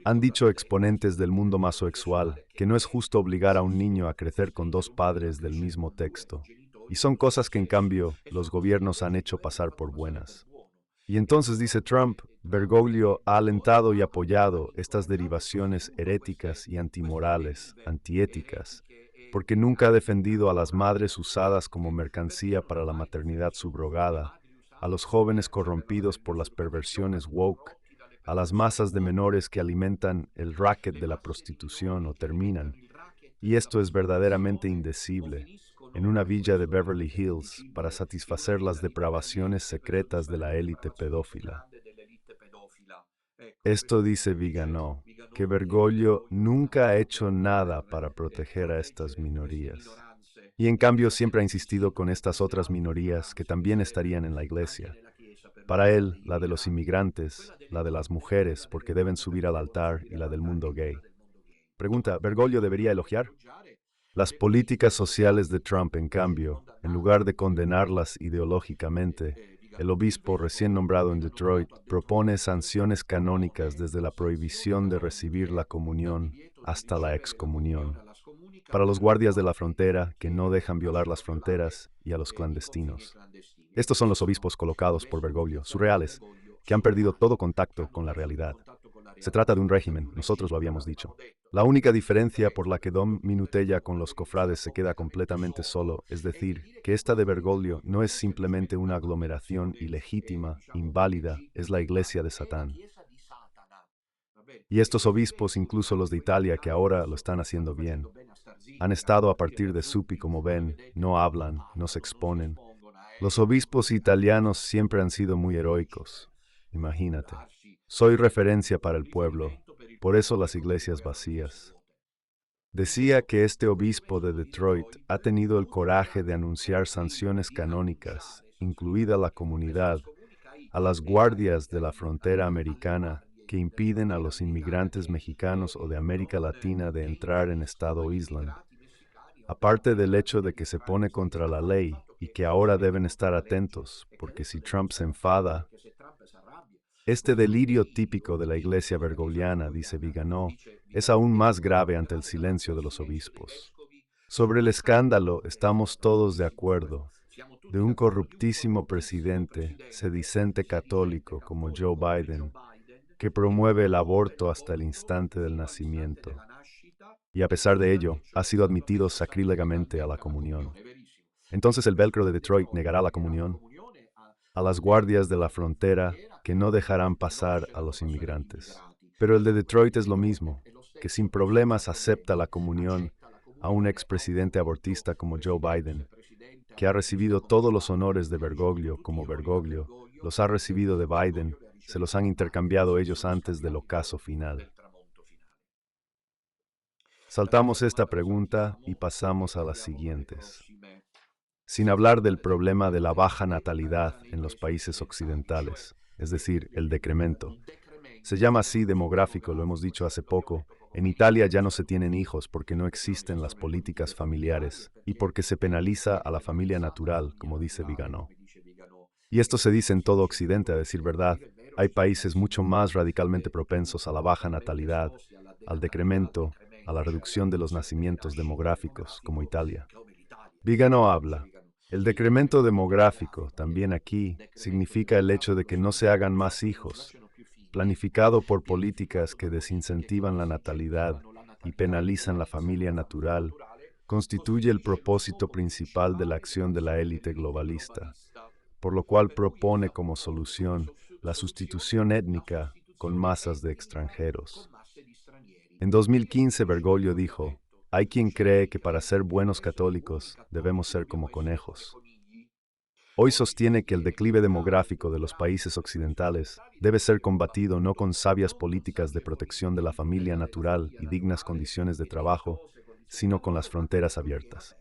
Han dicho exponentes del mundo masosexual que no es justo obligar a un niño a crecer con dos padres del mismo texto. Y son cosas que en cambio los gobiernos han hecho pasar por buenas. Y entonces dice Trump, Bergoglio ha alentado y apoyado estas derivaciones heréticas y antimorales, antiéticas, porque nunca ha defendido a las madres usadas como mercancía para la maternidad subrogada, a los jóvenes corrompidos por las perversiones woke, a las masas de menores que alimentan el racket de la prostitución o terminan, y esto es verdaderamente indecible, en una villa de Beverly Hills para satisfacer las depravaciones secretas de la élite pedófila. Esto dice Vigano, que Bergoglio nunca ha hecho nada para proteger a estas minorías. Y en cambio siempre ha insistido con estas otras minorías que también estarían en la iglesia. Para él, la de los inmigrantes, la de las mujeres, porque deben subir al altar, y la del mundo gay. Pregunta, ¿Bergoglio debería elogiar? Las políticas sociales de Trump, en cambio, en lugar de condenarlas ideológicamente, el obispo recién nombrado en Detroit propone sanciones canónicas desde la prohibición de recibir la comunión hasta la excomunión, para los guardias de la frontera que no dejan violar las fronteras y a los clandestinos. Estos son los obispos colocados por Bergoglio, surreales, que han perdido todo contacto con la realidad. Se trata de un régimen, nosotros lo habíamos dicho. La única diferencia por la que Dom Minutella con los cofrades se queda completamente solo, es decir, que esta de Bergoglio no es simplemente una aglomeración ilegítima, inválida, es la iglesia de Satán. Y estos obispos, incluso los de Italia que ahora lo están haciendo bien, han estado a partir de Suppi, como ven, no hablan, no se exponen. Los obispos italianos siempre han sido muy heroicos. Imagínate. Soy referencia para el pueblo, por eso las iglesias vacías. Decía que este obispo de Detroit ha tenido el coraje de anunciar sanciones canónicas, incluida la comunidad, a las guardias de la frontera americana que impiden a los inmigrantes mexicanos o de América Latina de entrar en Estado Island. Aparte del hecho de que se pone contra la ley y que ahora deben estar atentos, porque si Trump se enfada, este delirio típico de la iglesia bergogliana, dice Vigano, es aún más grave ante el silencio de los obispos. Sobre el escándalo estamos todos de acuerdo, de un corruptísimo presidente sedicente católico como Joe Biden, que promueve el aborto hasta el instante del nacimiento, y a pesar de ello, ha sido admitido sacrílegamente a la comunión. Entonces el velcro de Detroit negará la comunión a las guardias de la frontera que no dejarán pasar a los inmigrantes. Pero el de Detroit es lo mismo, que sin problemas acepta la comunión a un expresidente abortista como Joe Biden, que ha recibido todos los honores de Bergoglio como Bergoglio, los ha recibido de Biden, se los han intercambiado ellos antes del ocaso final. Saltamos esta pregunta y pasamos a las siguientes. Sin hablar del problema de la baja natalidad en los países occidentales, es decir, el decremento. Se llama así demográfico, lo hemos dicho hace poco. En Italia ya no se tienen hijos porque no existen las políticas familiares y porque se penaliza a la familia natural, como dice Vigano. Y esto se dice en todo Occidente, a decir verdad. Hay países mucho más radicalmente propensos a la baja natalidad, al decremento, a la reducción de los nacimientos demográficos, como Italia. Vigano habla. El decremento demográfico, también aquí, significa el hecho de que no se hagan más hijos, planificado por políticas que desincentivan la natalidad y penalizan la familia natural, constituye el propósito principal de la acción de la élite globalista, por lo cual propone como solución la sustitución étnica con masas de extranjeros. En 2015, Bergoglio dijo, hay quien cree que para ser buenos católicos debemos ser como conejos. Hoy sostiene que el declive demográfico de los países occidentales debe ser combatido no con sabias políticas de protección de la familia natural y dignas condiciones de trabajo, sino con las fronteras abiertas.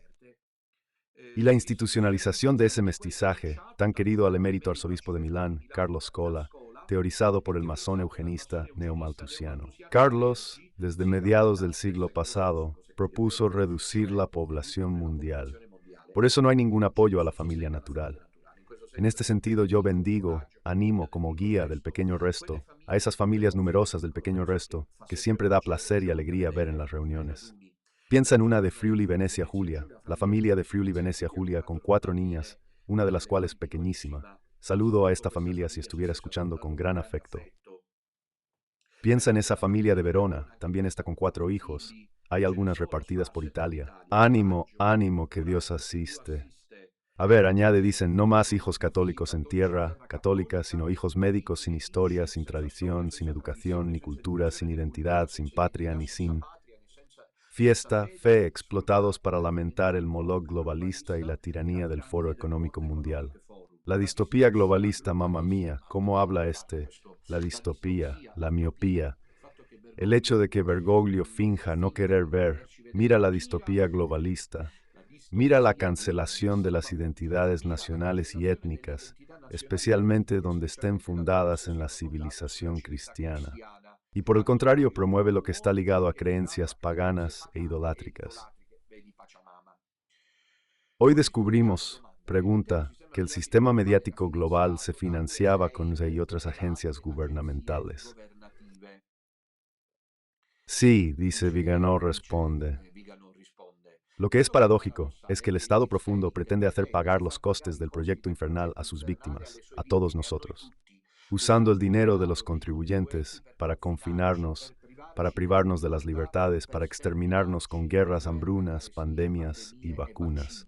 Y la institucionalización de ese mestizaje, tan querido al emérito arzobispo de Milán, Carlos Cola, teorizado por el masón eugenista neomalthusiano. Carlos, desde mediados del siglo pasado, propuso reducir la población mundial. Por eso no hay ningún apoyo a la familia natural. En este sentido, yo bendigo, animo como guía del pequeño resto, a esas familias numerosas del pequeño resto, que siempre da placer y alegría ver en las reuniones. Piensa en una de Friuli Venecia Julia, la familia de Friuli Venecia Julia con 4 niñas, una de las cuales pequeñísima. Saludo a esta familia si estuviera escuchando con gran afecto. Piensa en esa familia de Verona, también está con 4 hijos. Hay algunas repartidas por Italia. Ánimo, ánimo, que Dios asiste. A ver, añade, dicen, no más hijos católicos en tierra católica, sino hijos médicos sin historia, sin tradición, sin educación, ni cultura, sin identidad, sin patria, ni sin fiesta, fe, explotados para lamentar el Moloch globalista y la tiranía del Foro Económico Mundial. La distopía globalista, mamma mía, ¿cómo habla este? La distopía, la miopía. El hecho de que Bergoglio finja no querer ver, mira la distopía globalista. Mira la cancelación de las identidades nacionales y étnicas, especialmente donde estén fundadas en la civilización cristiana. Y por el contrario, promueve lo que está ligado a creencias paganas e idolátricas. Hoy descubrimos, pregunta, que el sistema mediático global se financiaba con y otras agencias gubernamentales. Sí, dice Viganò, responde. Lo que es paradójico es que el Estado profundo pretende hacer pagar los costes del proyecto infernal a sus víctimas, a todos nosotros, usando el dinero de los contribuyentes para confinarnos, para privarnos de las libertades, para exterminarnos con guerras, hambrunas, pandemias y vacunas.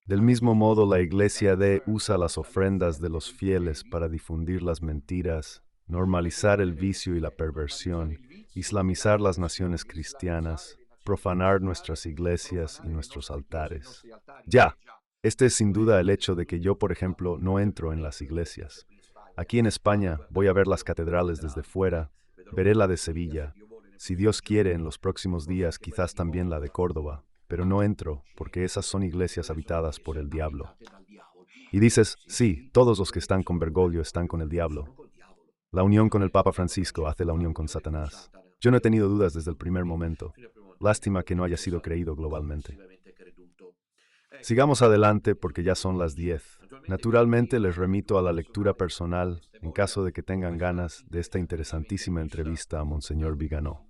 Del mismo modo, la Iglesia usa las ofrendas de los fieles para difundir las mentiras, normalizar el vicio y la perversión, islamizar las naciones cristianas, profanar nuestras iglesias y nuestros altares. Ya, este es sin duda el hecho de que yo, por ejemplo, no entro en las iglesias. Aquí en España voy a ver las catedrales desde fuera, veré la de Sevilla, si Dios quiere en los próximos días quizás también la de Córdoba, pero no entro porque esas son iglesias habitadas por el diablo. Y dices, sí, todos los que están con Bergoglio están con el diablo. La unión con el Papa Francisco hace la unión con Satanás. Yo no he tenido dudas desde el primer momento. Lástima que no haya sido creído globalmente. Sigamos adelante porque ya son las 10. Naturalmente les remito a la lectura personal, en caso de que tengan ganas, de esta interesantísima entrevista a Monseñor Viganò.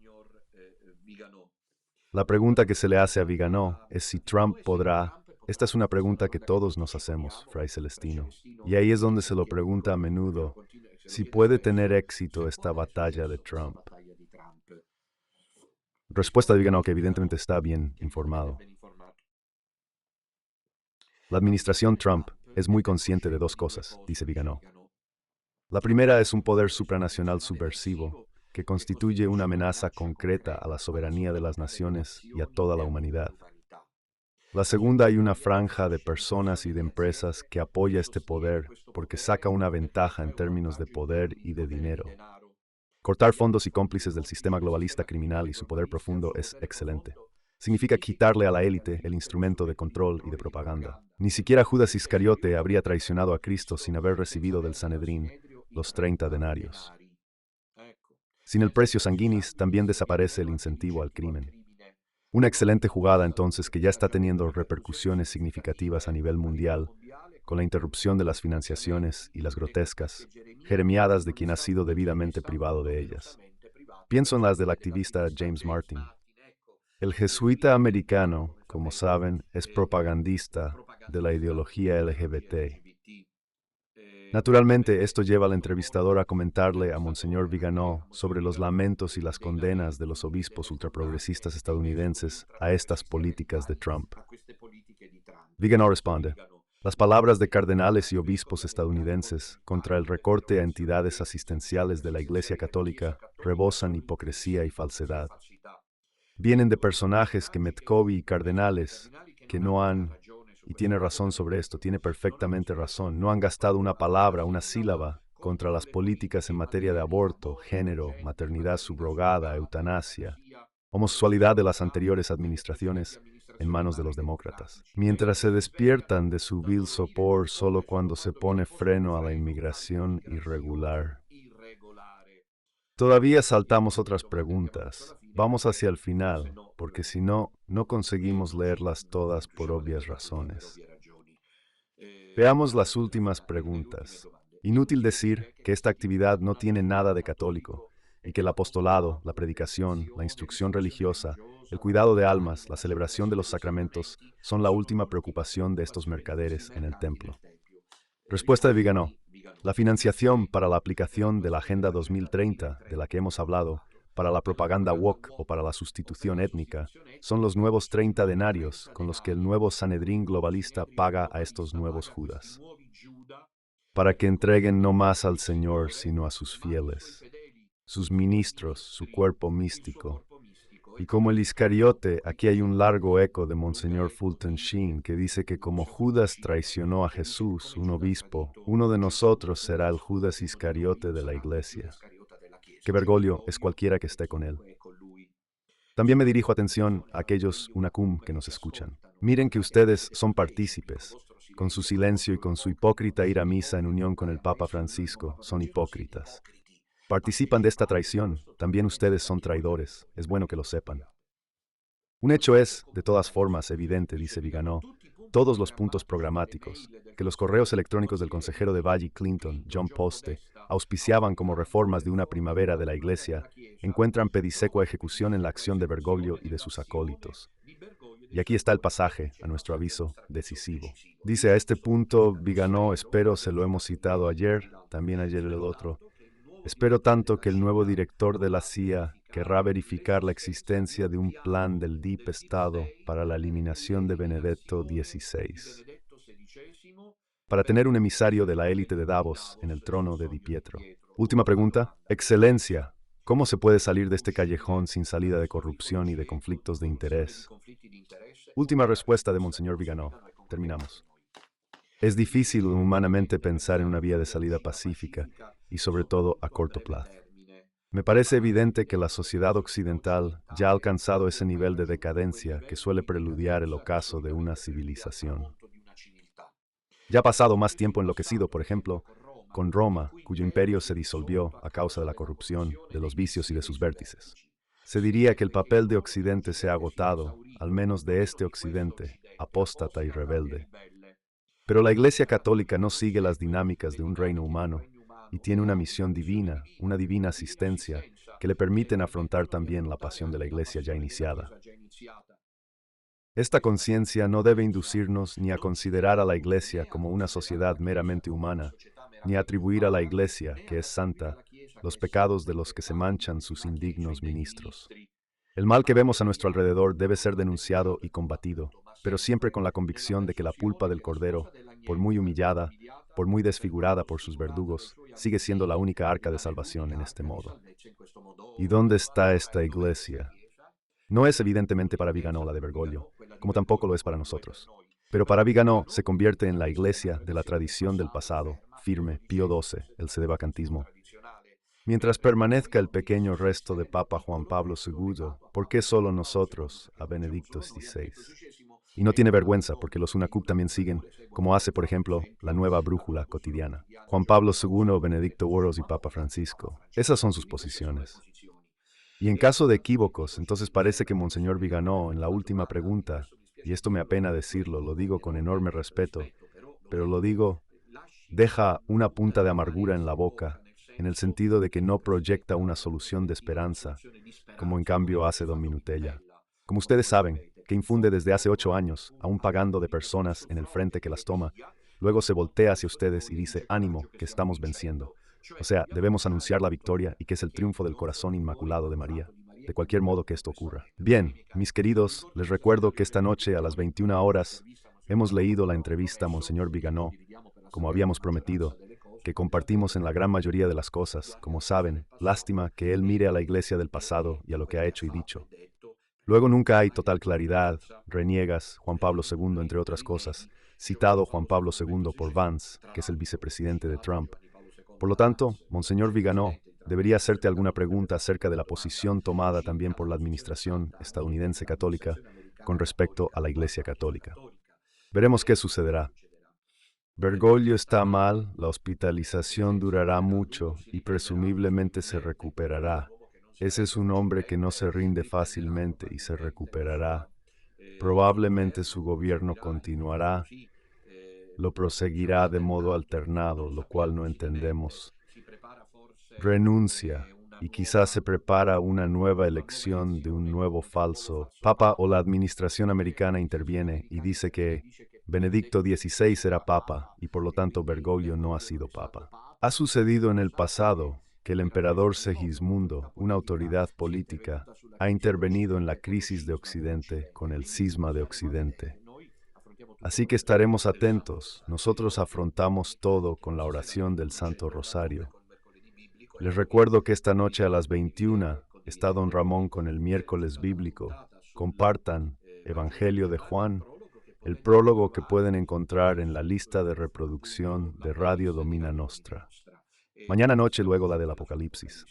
La pregunta que se le hace a Viganò es si Trump podrá. Esta es una pregunta que todos nos hacemos, Fray Celestino. Y ahí es donde se lo pregunta a menudo, si puede tener éxito esta batalla de Trump. Respuesta de Viganò, que evidentemente está bien informado. La administración Trump es muy consciente de 2 cosas, dice Viganò. La primera es un poder supranacional subversivo que constituye una amenaza concreta a la soberanía de las naciones y a toda la humanidad. La segunda, hay una franja de personas y de empresas que apoya este poder porque saca una ventaja en términos de poder y de dinero. Cortar fondos y cómplices del sistema globalista criminal y su poder profundo es excelente. Significa quitarle a la élite el instrumento de control y de propaganda. Ni siquiera Judas Iscariote habría traicionado a Cristo sin haber recibido del Sanedrín los 30 denarios. Sin el precio sanguinis también desaparece el incentivo al crimen. Una excelente jugada entonces que ya está teniendo repercusiones significativas a nivel mundial, con la interrupción de las financiaciones y las grotescas jeremiadas de quien ha sido debidamente privado de ellas. Pienso en las del activista James Martin. El jesuita americano, como saben, es propagandista de la ideología LGBT. Naturalmente, esto lleva al entrevistador a comentarle a Monseñor Viganò sobre los lamentos y las condenas de los obispos ultraprogresistas estadounidenses a estas políticas de Trump. Viganò responde, las palabras de cardenales y obispos estadounidenses contra el recorte a entidades asistenciales de la Iglesia Católica rebosan hipocresía y falsedad. Vienen de personajes que Metcalfe y cardenales que no han, y tiene razón sobre esto, tiene perfectamente razón, no han gastado una palabra, una sílaba contra las políticas en materia de aborto, género, maternidad subrogada, eutanasia, homosexualidad de las anteriores administraciones, en manos de los demócratas, mientras se despiertan de su vil sopor solo cuando se pone freno a la inmigración irregular. Todavía saltamos otras preguntas. Vamos hacia el final, porque si no, no conseguimos leerlas todas por obvias razones. Veamos las últimas preguntas. Inútil decir que esta actividad no tiene nada de católico y que el apostolado, la predicación, la instrucción religiosa, el cuidado de almas, la celebración de los sacramentos son la última preocupación de estos mercaderes en el templo. Respuesta de Viganò. La financiación para la aplicación de la Agenda 2030, de la que hemos hablado, para la propaganda woke o para la sustitución étnica, son los nuevos 30 denarios con los que el nuevo Sanedrín globalista paga a estos nuevos Judas, para que entreguen no más al Señor, sino a sus fieles, sus ministros, su cuerpo místico. Y como el Iscariote, aquí hay un largo eco de Monseñor Fulton Sheen que dice que como Judas traicionó a Jesús, un obispo, uno de nosotros será el Judas Iscariote de la Iglesia. Que Bergoglio es cualquiera que esté con él. También me dirijo atención a aquellos unacum que nos escuchan. Miren que ustedes son partícipes. Con su silencio y con su hipócrita ir a misa en unión con el Papa Francisco, son hipócritas. Participan de esta traición, también ustedes son traidores, es bueno que lo sepan. Un hecho es, de todas formas, evidente, dice Viganò, todos los puntos programáticos, que los correos electrónicos del consejero de Valle Clinton, John Poste, auspiciaban como reformas de una primavera de la Iglesia, encuentran pedisecua ejecución en la acción de Bergoglio y de sus acólitos. Y aquí está el pasaje, a nuestro aviso, decisivo. Dice a este punto, Viganò, espero, se lo hemos citado ayer, también ayer el otro, espero tanto que el nuevo director de la CIA querrá verificar la existencia de un plan del Deep Estado para la eliminación de Benedetto XVI, para tener un emisario de la élite de Davos en el trono de Di Pietro. Última pregunta. Excelencia, ¿cómo se puede salir de este callejón sin salida de corrupción y de conflictos de interés? Última respuesta de Monseñor Viganò. Terminamos. Es difícil humanamente pensar en una vía de salida pacífica y sobre todo a corto plazo. Me parece evidente que la sociedad occidental ya ha alcanzado ese nivel de decadencia que suele preludiar el ocaso de una civilización. Ya ha pasado más tiempo enloquecido, por ejemplo, con Roma, cuyo imperio se disolvió a causa de la corrupción, de los vicios y de sus vértices. Se diría que el papel de Occidente se ha agotado, al menos de este Occidente, apóstata y rebelde. Pero la Iglesia Católica no sigue las dinámicas de un reino humano y tiene una misión divina, una divina asistencia, que le permiten afrontar también la pasión de la Iglesia ya iniciada. Esta conciencia no debe inducirnos ni a considerar a la Iglesia como una sociedad meramente humana, ni a atribuir a la Iglesia, que es santa, los pecados de los que se manchan sus indignos ministros. El mal que vemos a nuestro alrededor debe ser denunciado y combatido, pero siempre con la convicción de que la pulpa del cordero, por muy humillada, por muy desfigurada por sus verdugos, sigue siendo la única arca de salvación en este modo. ¿Y dónde está esta Iglesia? No es evidentemente para Viganò la de Bergoglio, como tampoco lo es para nosotros. Pero para Viganò se convierte en la Iglesia de la tradición del pasado, firme, Pío XII, el sedevacantismo. Mientras permanezca el pequeño resto de Papa Juan Pablo II, ¿por qué solo nosotros, a Benedicto XVI? Y no tiene vergüenza porque los UNACUP también siguen, como hace, por ejemplo, la nueva brújula cotidiana. Juan Pablo II, Benedicto Wuornos y Papa Francisco. Esas son sus posiciones. Y en caso de equívocos, entonces parece que Monseñor Viganò, en la última pregunta, y esto me apena decirlo, lo digo con enorme respeto, pero lo digo, deja una punta de amargura en la boca, en el sentido de que no proyecta una solución de esperanza, como en cambio hace Don Minutella. Como ustedes saben, que infunde desde hace 8 años, aún pagando de personas en el frente que las toma, luego se voltea hacia ustedes y dice, ánimo, que estamos venciendo. O sea, debemos anunciar la victoria y que es el triunfo del corazón inmaculado de María, de cualquier modo que esto ocurra. Bien, mis queridos, les recuerdo que esta noche a las 21 horas hemos leído la entrevista a Monseñor Viganò, como habíamos prometido, que compartimos en la gran mayoría de las cosas. Como saben, lástima que él mire a la Iglesia del pasado y a lo que ha hecho y dicho. Luego nunca hay total claridad, reniegas, Juan Pablo II, entre otras cosas, citado Juan Pablo II por Vance, que es el vicepresidente de Trump. Por lo tanto, Monseñor Viganò, debería hacerte alguna pregunta acerca de la posición tomada también por la administración estadounidense católica con respecto a la Iglesia Católica. Veremos qué sucederá. Bergoglio está mal, la hospitalización durará mucho y presumiblemente se recuperará. Ese es un hombre que no se rinde fácilmente y se recuperará. Probablemente su gobierno continuará, lo proseguirá de modo alternado, lo cual no entendemos. Renuncia y quizás se prepara una nueva elección de un nuevo falso papa o la administración americana interviene y dice que Benedicto XVI era papa y por lo tanto Bergoglio no ha sido papa. Ha sucedido en el pasado que el emperador Segismundo, una autoridad política, ha intervenido en la crisis de Occidente con el cisma de Occidente. Así que estaremos atentos. Nosotros afrontamos todo con la oración del Santo Rosario. Les recuerdo que esta noche a las 21 está Don Ramón con el miércoles bíblico. Compartan Evangelio de Juan, el prólogo que pueden encontrar en la lista de reproducción de Radio Domina Nostra. Mañana noche luego la del Apocalipsis.